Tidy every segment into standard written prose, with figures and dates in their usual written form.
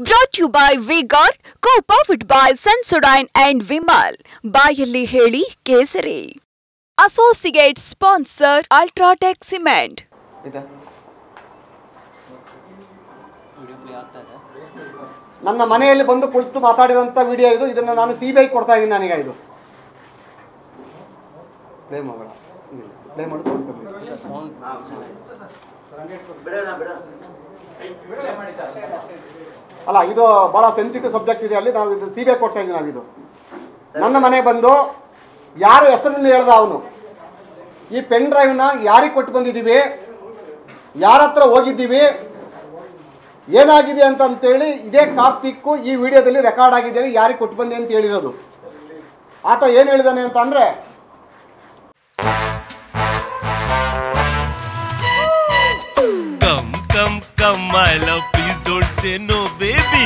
Brought to you by V-Guard, co-powered by Sensodyne and Vimal. ಬಾಯಲ್ಲಿ ಹೇಳಿ ಕೇಸರಿ. Associate sponsor Ultratech Cement. ನನ್ನ ಮನೆಯಲ್ಲಿ ಬಂದು ಕುಳಿತು ಮಾತಾಡಿರುವಂತ ವಿಡಿಯೋ ಇದು. ಇದನ್ನ ನಾನು ಸಿಬಿಐ ಕೊಡ್ತಾ ಇದ್ದೀನಿ. ನನಗೆ ಇದು ಪ್ಲೇ ಮಾಡೋಣ. ಪ್ಲೇ ಮಾಡಿ ಸೌಂಡ್ ಕಮ್ಮಿ. ಅಲ್ಲ, ಇದು ಬಹಳ ಸೆನ್ಸಿಟಿವ್ ಸಬ್ಜೆಕ್ಟ್ ಇದೆ. ಅಲ್ಲಿ ನಾವು ಇದು ಸಿಬಿಐ ಕೊಡ್ತಾ ಇದ್ದೀವಿ. ನಾವಿದು ನನ್ನ ಮನೆ ಬಂದು ಯಾರು ಹೆಸರನ್ನು ಹೇಳ್ದ ಅವನು ಈ ಪೆನ್ ಡ್ರೈವ್ನ ಯಾರಿಗೆ ಕೊಟ್ಟು ಬಂದಿದ್ದೀವಿ, ಯಾರ ಹತ್ರ ಹೋಗಿದ್ದೀವಿ, ಏನಾಗಿದೆ ಅಂತೇಳಿ ಇದೇ ಕಾರ್ತಿಕ್ಕು ಈ ವಿಡಿಯೋದಲ್ಲಿ ರೆಕಾರ್ಡ್ ಆಗಿದೆ. ಯಾರಿಗೆ ಕೊಟ್ಟು ಬಂದೆ ಅಂತ ಹೇಳಿರೋದು. ಆತ ಏನು ಹೇಳಿದಾನೆ ಅಂತ ಅಂದರೆ, Come my love, please don't say no baby.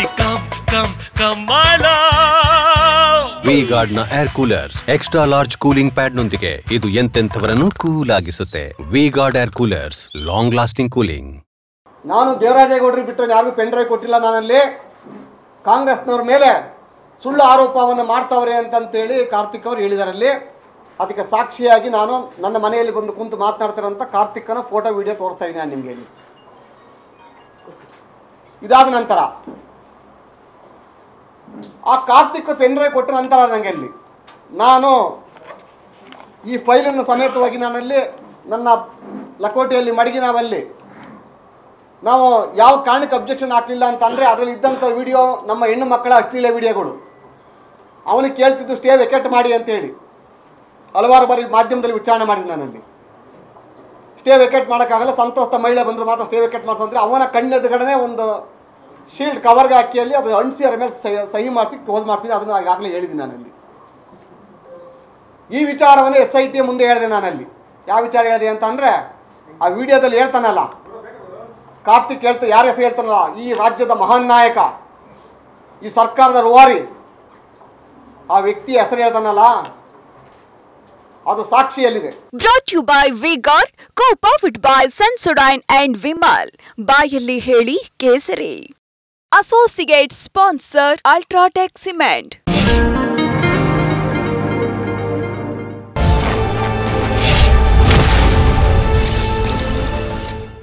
Come my love. V-Guard ನ air coolers extra large cooling pad ನೊಂದಿಗೆ ಇದು ಎಂತೆಂಥವರನ್ನು ಕೂಲ್ ಆಗಿಸುತ್ತೆ. V-Guard air coolers, long lasting cooling. ನಾನು ದೇವರಾಜೇಗೌಡರಿಗೆ ಬಿಟ್ಟರೆ ಯಾರಿಗೂ ಪೆನ್ ಡ್ರೈವ್ ಕೊಟ್ಟಿಲ್ಲ. ನಾನಲ್ಲಿ ಕಾಂಗ್ರೆಸ್ನವ್ರ ಮೇಲೆ ಸುಳ್ಳು ಆರೋಪವನ್ನು ಮಾಡ್ತಾವ್ರೆ ಅಂತಂತೇಳಿ ಕಾರ್ತಿಕ್ ಅವರು ಹೇಳಿದಾರಲ್ಲಿ. ಅದಕ್ಕೆ ಸಾಕ್ಷಿಯಾಗಿ ನಾನು ನನ್ನ ಮನೆಯಲ್ಲಿ ಬಂದು ಕುಂತು ಮಾತನಾಡ್ತಾರಂತ ಕಾರ್ತಿಕ್ನ ಫೋಟೋ ವಿಡಿಯೋ ತೋರಿಸ್ತಾ ಇದ್ದೀನಿ ನಾನು ನಿಮಗೆ ಇಲ್ಲಿ. ಇದಾದ ನಂತರ ಆ ಕಾರ್ತಿಕ್ ಪೆನ್ ಡ್ರೈವ್ ಕೊಟ್ಟ ನಂತರ ನನಗೆ ಅಲ್ಲಿ ನಾನು ಈ ಫೈಲನ್ನು ಸಮೇತವಾಗಿ ನಾನಲ್ಲಿ ನನ್ನ ಲಕೋಟೆಯಲ್ಲಿ ಮಡಗಿ ನಾವು ಯಾವ ಕಾರಣಕ್ಕೆ ಅಬ್ಜೆಕ್ಷನ್ ಹಾಕಲಿಲ್ಲ ಅಂತಂದರೆ ಅದರಲ್ಲಿ ಇದ್ದಂಥ ವಿಡಿಯೋ ನಮ್ಮ ಹೆಣ್ಣು ಮಕ್ಕಳ ಅಶ್ಲೀಲ ವಿಡಿಯೋಗಳು. ಅವನಿಗೆ ಕೇಳ್ತಿದ್ದು ಸ್ಟೇ ವೆಕೆಟ್ ಮಾಡಿ ಅಂತೇಳಿ ಹಲವಾರು ಬಾರಿ ಮಾಧ್ಯಮದಲ್ಲಿ ವಿಚಾರಣೆ ಮಾಡಿದೆ. ನಾನಲ್ಲಿ ಸ್ಟೇ ವೆಕೆಟ್ ಮಾಡೋಕ್ಕಾಗಲ್ಲ, ಸಂತೋಷ ಮಹಿಳೆ ಬಂದರೂ ಮಾತ್ರ ಸ್ಟೇ ವೆಕೆಟ್ ಮಾಡಿಸಂದರೆ ಅವನ ಕಣ್ಣೆದುರುಗಡೆ ಒಂದು ಶೀಲ್ಡ್ ಕವರ್ಗೆ ಹಾಕಿಯಲ್ಲಿ ಅದು ಅಂಟಿಸಿ ಅದರ ಮೇಲೆ ಸಹಿ ಮಾಡಿಸಿ ಕ್ಲೋಸ್ ಮಾಡಿಸಿದೆ. ಅದನ್ನು ಈಗಾಗಲೇ ಹೇಳಿದ್ದೀನಿ ನಾನಲ್ಲಿ. ಈ ವಿಚಾರವನ್ನು SIT ಮುಂದೆ ಹೇಳಿದೆ ನಾನಲ್ಲಿ. ಯಾವ ವಿಚಾರ ಹೇಳಿದೆ ಅಂತಂದರೆ, ಆ ವಿಡಿಯೋದಲ್ಲಿ ಹೇಳ್ತಾನಲ್ಲ ಕಾರ್ತಿಕ್ ಯಾರ ಹೆಸರು ಹೇಳ್ತಾನಲ್ಲ, ಈ ರಾಜ್ಯದ ಮಹಾನ್ ನಾಯಕ, ಈ ಸರ್ಕಾರದ ರೂವಾರಿ, ಆ ವ್ಯಕ್ತಿಯ ಹೆಸರು ಹೇಳ್ತಾನಲ್ಲ, ಅದು ಸಾಕ್ಷಿಯಲ್ಲಿದೆ. Brought to you by V-Guard, co-powered by Sensodyne and Vimal. ಬಾಯಲ್ಲಿ ಹೇಳಿ ಕೇಸರಿ. Associate sponsor Ultratech Cement.